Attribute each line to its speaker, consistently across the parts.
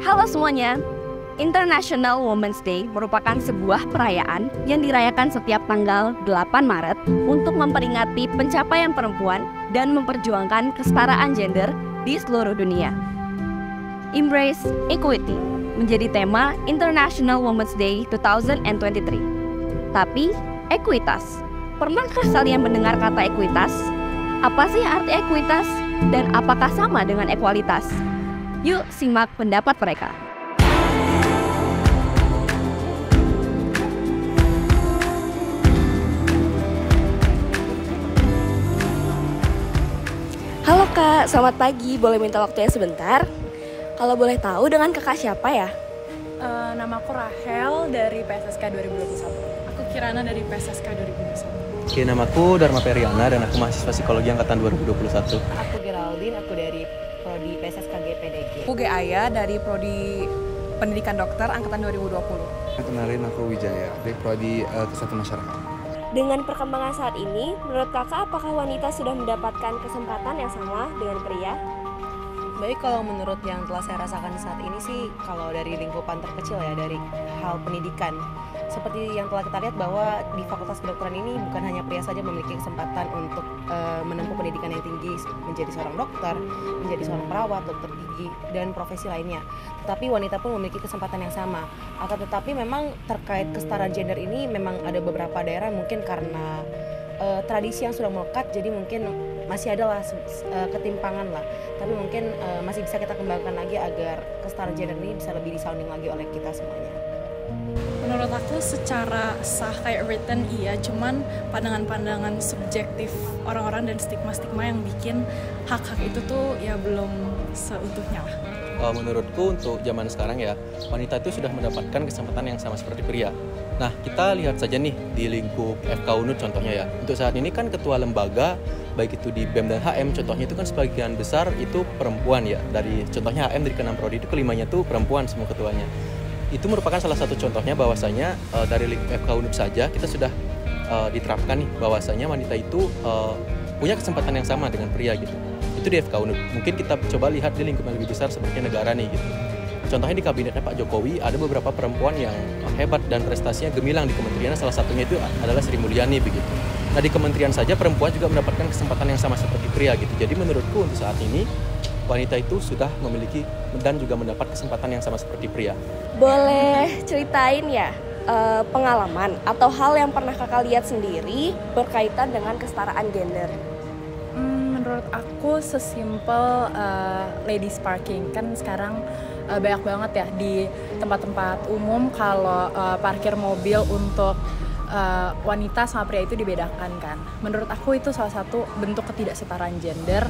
Speaker 1: Halo semuanya, International Women's Day merupakan sebuah perayaan yang dirayakan setiap tanggal 8 Maret untuk memperingati pencapaian perempuan dan memperjuangkan kesetaraan gender di seluruh dunia. Embrace Equity menjadi tema International Women's Day 2023. Tapi, ekuitas. Pernahkah kalian mendengar kata ekuitas? Apa sih arti ekuitas? Dan apakah sama dengan ekualitas? Yuk simak pendapat mereka.
Speaker 2: Halo Kak, selamat pagi. Boleh minta waktunya sebentar? Kalau boleh tahu dengan kakak siapa ya?
Speaker 3: Nama aku Rahel dari PSSK 2021. Aku Kirana dari PSSK 2021.
Speaker 4: Oke, namaku Dharma Periana dan aku mahasiswa psikologi angkatan 2021.
Speaker 5: Aku Geraldine, aku dari Prodi PSSKG PDG.
Speaker 6: Aku Aya dari Prodi Pendidikan Dokter angkatan 2020.
Speaker 7: Kenalin, aku Wijaya dari Prodi Kesehatan Masyarakat.
Speaker 2: Dengan perkembangan saat ini, menurut kakak apakah wanita sudah mendapatkan kesempatan yang sama dengan pria?
Speaker 5: Baik, kalau menurut yang telah saya rasakan saat ini sih, kalau dari lingkupan terkecil ya, dari hal pendidikan. Seperti yang telah kita lihat bahwa di Fakultas Kedokteran ini bukan hanya pria saja memiliki kesempatan untuk menempuh pendidikan yang tinggi menjadi seorang dokter, menjadi seorang perawat, dokter gigi, dan profesi lainnya. Tetapi wanita pun memiliki kesempatan yang sama. Akan tetapi memang terkait kesetaraan gender ini memang ada beberapa daerah mungkin karena tradisi yang sudah melekat, jadi mungkin masih adalah ketimpangan lah. Tapi mungkin masih bisa kita kembangkan lagi agar kesetaraan gender ini bisa lebih disounding lagi oleh kita semuanya.
Speaker 3: Menurut aku secara sah kayak written iya, cuman pandangan-pandangan subjektif orang-orang dan stigma-stigma yang bikin hak-hak itu tuh ya belum seutuhnya lah.
Speaker 4: Menurutku untuk zaman sekarang ya, wanita itu sudah mendapatkan kesempatan yang sama seperti pria. Nah, kita lihat saja nih di lingkup FK UNUD contohnya ya. Untuk saat ini kan ketua lembaga, baik itu di BEM dan HM, contohnya itu kan sebagian besar itu perempuan ya. Dari contohnya HM dari ke-6 prodi itu kelimanya tuh perempuan semua ketuanya. Itu merupakan salah satu contohnya bahwasanya dari lingkup FK UNUD saja kita sudah diterapkan nih bahwasanya wanita itu punya kesempatan yang sama dengan pria gitu. Itu di FK UNUD. Mungkin kita coba lihat di lingkup yang lebih besar seperti negara nih gitu. Contohnya di kabinetnya Pak Jokowi ada beberapa perempuan yang hebat dan prestasinya gemilang di kementerian, salah satunya itu adalah Sri Mulyani begitu. Nah, di kementerian saja perempuan juga mendapatkan kesempatan yang sama seperti pria gitu. Jadi menurutku untuk saat ini wanita itu sudah memiliki dan juga mendapat kesempatan yang sama seperti pria.
Speaker 2: Boleh ceritain ya pengalaman atau hal yang pernah kakak lihat sendiri berkaitan dengan kesetaraan gender?
Speaker 3: Menurut aku sesimpel ladies parking, kan sekarang banyak banget ya di tempat-tempat umum kalau parkir mobil untuk wanita sama pria itu dibedakan kan. Menurut aku itu salah satu bentuk ketidaksetaraan gender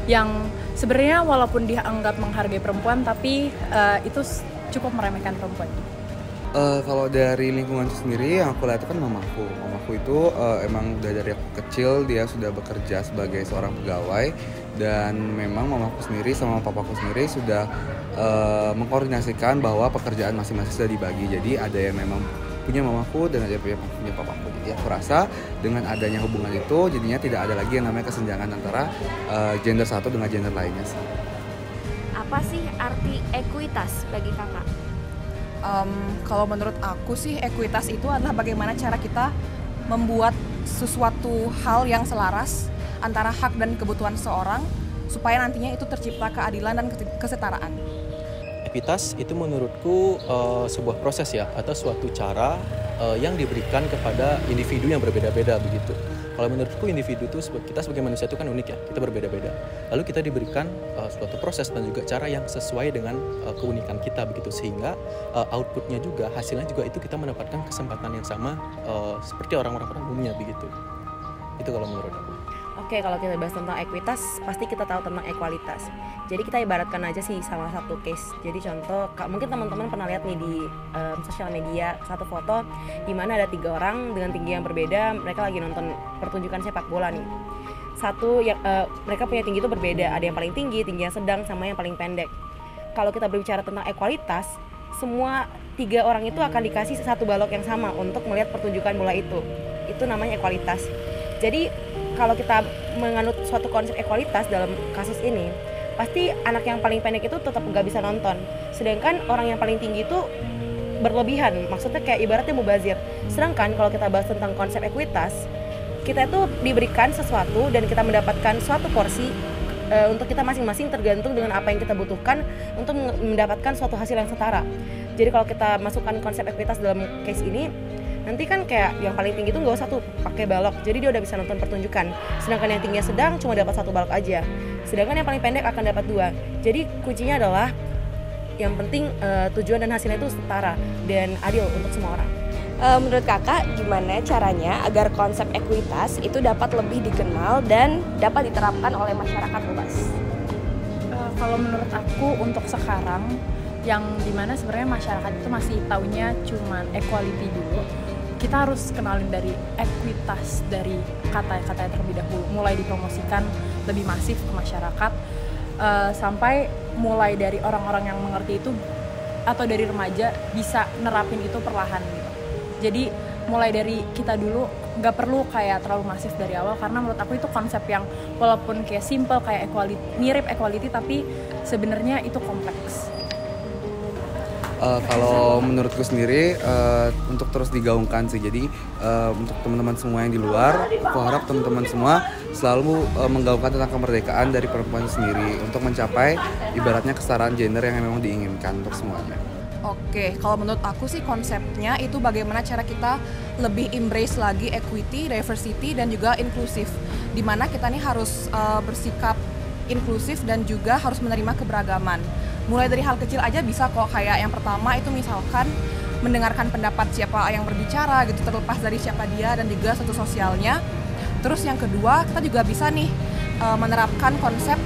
Speaker 3: yang sebenarnya walaupun dianggap menghargai perempuan tapi itu cukup meremehkan perempuan.
Speaker 7: Kalau dari lingkungan sendiri yang aku lihat itu kan mamaku itu emang udah dari aku kecil dia sudah bekerja sebagai seorang pegawai, dan memang mamaku sendiri sama papaku sendiri sudah mengkoordinasikan bahwa pekerjaan masing-masing sudah dibagi. Jadi ada yang memang punya mamaku dan ada yang punya papaku. Jadi aku rasa dengan adanya hubungan itu jadinya tidak ada lagi yang namanya kesenjangan antara gender satu dengan gender lainnya sih.
Speaker 2: Apa sih arti ekuitas bagi kakak?
Speaker 6: Kalau menurut aku sih ekuitas itu adalah bagaimana cara kita membuat sesuatu hal yang selaras antara hak dan kebutuhan seseorang supaya nantinya itu tercipta keadilan dan kesetaraan.
Speaker 4: Ekuitas itu menurutku sebuah proses ya, atau suatu cara yang diberikan kepada individu yang berbeda-beda begitu. Kalau menurutku individu itu, kita sebagai manusia itu kan unik ya, kita berbeda-beda. Lalu kita diberikan suatu proses dan juga cara yang sesuai dengan keunikan kita begitu, sehingga outputnya juga, hasilnya juga itu kita mendapatkan kesempatan yang sama seperti orang-orang pada umumnya begitu. Itu kalau menurut aku.
Speaker 5: Oke, kalau kita bahas tentang ekuitas, pasti kita tahu tentang ekualitas. Jadi kita ibaratkan aja sih salah satu case. Jadi contoh, mungkin teman-teman pernah lihat nih di sosial media satu foto di mana ada 3 orang dengan tinggi yang berbeda, mereka lagi nonton pertunjukan sepak bola nih. Satu yang mereka punya tinggi itu berbeda, ada yang paling tinggi, tinggi yang sedang, sama yang paling pendek. Kalau kita berbicara tentang ekualitas, semua 3 orang itu akan dikasih satu balok yang sama untuk melihat pertunjukan bola itu. Itu namanya ekualitas. Jadi kalau kita menganut suatu konsep ekualitas dalam kasus ini, pasti anak yang paling pendek itu tetap nggak bisa nonton. Sedangkan orang yang paling tinggi itu berlebihan, maksudnya kayak ibaratnya mubazir. Sedangkan kalau kita bahas tentang konsep ekuitas, kita itu diberikan sesuatu dan kita mendapatkan suatu porsi untuk kita masing-masing tergantung dengan apa yang kita butuhkan untuk mendapatkan suatu hasil yang setara. Jadi kalau kita masukkan konsep ekuitas dalam case ini, nanti kan kayak yang paling tinggi itu nggak usah tuh pakai balok, jadi dia udah bisa nonton pertunjukan. Sedangkan yang tingginya sedang cuma dapat 1 balok aja. Sedangkan yang paling pendek akan dapat 2. Jadi kuncinya adalah yang penting tujuan dan hasilnya itu setara dan adil untuk semua orang.
Speaker 2: Menurut kakak, gimana caranya agar konsep ekuitas itu dapat lebih dikenal dan dapat diterapkan oleh masyarakat luas?
Speaker 3: Kalau menurut aku untuk sekarang, yang dimana sebenarnya masyarakat itu masih taunya cuman equality dulu, kita harus kenalin dari ekuitas dari kata-kata terlebih dahulu, mulai dipromosikan lebih masif ke masyarakat, sampai mulai dari orang-orang yang mengerti itu atau dari remaja bisa nerapin itu perlahan gitu. Jadi mulai dari kita dulu, nggak perlu kayak terlalu masif dari awal, karena menurut aku itu konsep yang walaupun kayak simple kayak equality, mirip equality, tapi sebenarnya itu kompleks.
Speaker 7: Kalau menurutku sendiri untuk terus digaungkan sih. Jadi untuk teman-teman semua yang di luar, aku harap teman-teman semua selalu menggaungkan tentang kemerdekaan dari perempuan sendiri untuk mencapai ibaratnya kesetaraan gender yang memang diinginkan untuk semuanya.
Speaker 6: Oke, kalau menurut aku sih konsepnya itu bagaimana cara kita lebih embrace lagi equity, diversity, dan juga inklusif. Dimana kita nih harus bersikap inklusif dan juga harus menerima keberagaman. Mulai dari hal kecil aja bisa kok, kayak yang pertama itu misalkan mendengarkan pendapat siapa yang berbicara gitu, terlepas dari siapa dia dan juga status sosialnya. Terus yang kedua, kita juga bisa nih menerapkan konsep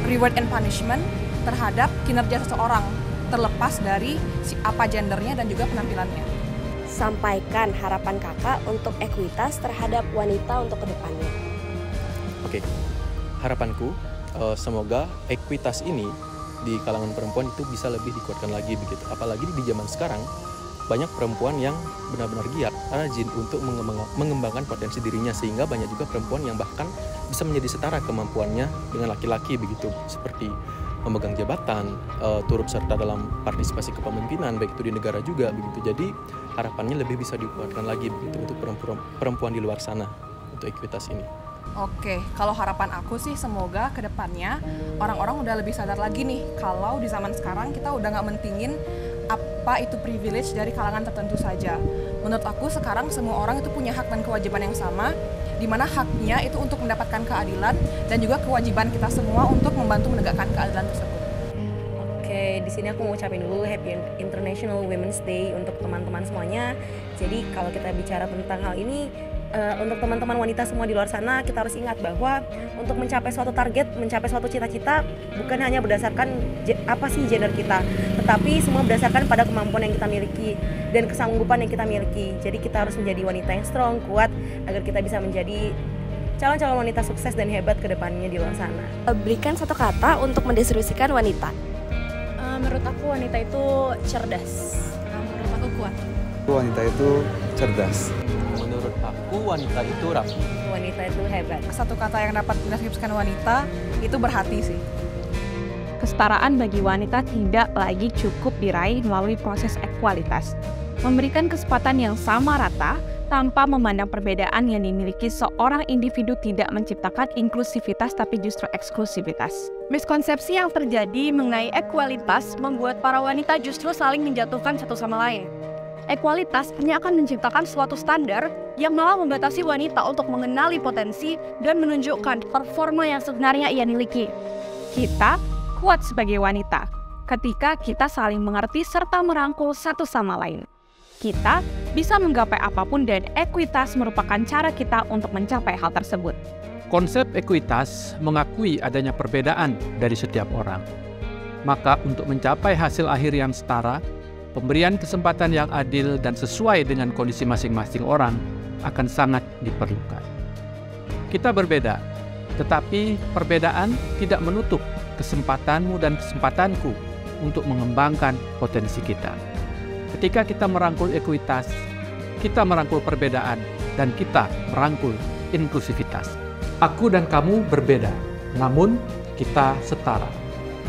Speaker 6: reward and punishment terhadap kinerja seseorang, terlepas dari apa gendernya dan juga penampilannya.
Speaker 2: Sampaikan harapan kakak untuk ekuitas terhadap wanita untuk kedepannya.
Speaker 4: Oke, harapanku semoga ekuitas ini di kalangan perempuan itu bisa lebih dikuatkan lagi begitu. Apalagi di zaman sekarang banyak perempuan yang benar-benar giat, rajin untuk mengembangkan potensi dirinya, sehingga banyak juga perempuan yang bahkan bisa menjadi setara kemampuannya dengan laki-laki begitu, seperti memegang jabatan, turut serta dalam partisipasi kepemimpinan baik itu di negara juga begitu. Jadi harapannya lebih bisa dikuatkan lagi begitu untuk perempuan di luar sana untuk ekuitas ini.
Speaker 6: Oke, kalau harapan aku sih semoga ke depannya orang-orang udah lebih sadar lagi nih kalau di zaman sekarang kita udah nggak mentingin apa itu privilege dari kalangan tertentu saja. Menurut aku sekarang semua orang itu punya hak dan kewajiban yang sama, di mana haknya itu untuk mendapatkan keadilan dan juga kewajiban kita semua untuk membantu menegakkan keadilan tersebut.
Speaker 5: Oke, di sini aku mau ucapin dulu Happy International Women's Day untuk teman-teman semuanya. Jadi kalau kita bicara tentang hal ini, untuk teman-teman wanita semua di luar sana, kita harus ingat bahwa untuk mencapai suatu target, mencapai suatu cita-cita, bukan hanya berdasarkan apa sih gender kita, tetapi semua berdasarkan pada kemampuan yang kita miliki dan kesanggupan yang kita miliki. Jadi kita harus menjadi wanita yang strong, kuat, agar kita bisa menjadi calon-calon wanita sukses dan hebat ke depannya di luar sana.
Speaker 2: Berikan satu kata untuk mendeskripsikan wanita.
Speaker 3: Menurut aku wanita itu cerdas. Menurut aku kuat.
Speaker 7: Wanita itu cerdas.
Speaker 4: Menurut aku wanita itu rapi.
Speaker 5: Wanita itu hebat.
Speaker 6: Satu kata yang dapat mendeskripsikan wanita itu berhati sih.
Speaker 1: Kesetaraan bagi wanita tidak lagi cukup diraih melalui proses ekualitas. Memberikan kesempatan yang sama rata tanpa memandang perbedaan yang dimiliki seorang individu tidak menciptakan inklusivitas tapi justru eksklusivitas. Miskonsepsi yang terjadi mengenai ekualitas membuat para wanita justru saling menjatuhkan satu sama lain. Ekualitas hanya akan menciptakan suatu standar yang malah membatasi wanita untuk mengenali potensi dan menunjukkan performa yang sebenarnya ia miliki. Kita kuat sebagai wanita ketika kita saling mengerti serta merangkul satu sama lain. Kita bisa menggapai apapun dan ekuitas merupakan cara kita untuk mencapai hal tersebut.
Speaker 8: Konsep ekuitas mengakui adanya perbedaan dari setiap orang. Maka untuk mencapai hasil akhir yang setara, pemberian kesempatan yang adil dan sesuai dengan kondisi masing-masing orang akan sangat diperlukan. Kita berbeda, tetapi perbedaan tidak menutup kesempatanmu dan kesempatanku untuk mengembangkan potensi kita. Ketika kita merangkul ekuitas, kita merangkul perbedaan, dan kita merangkul inklusivitas. Aku dan kamu berbeda, namun kita setara.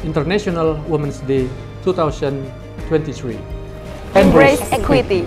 Speaker 8: International Women's Day 2023.
Speaker 9: Embrace equity.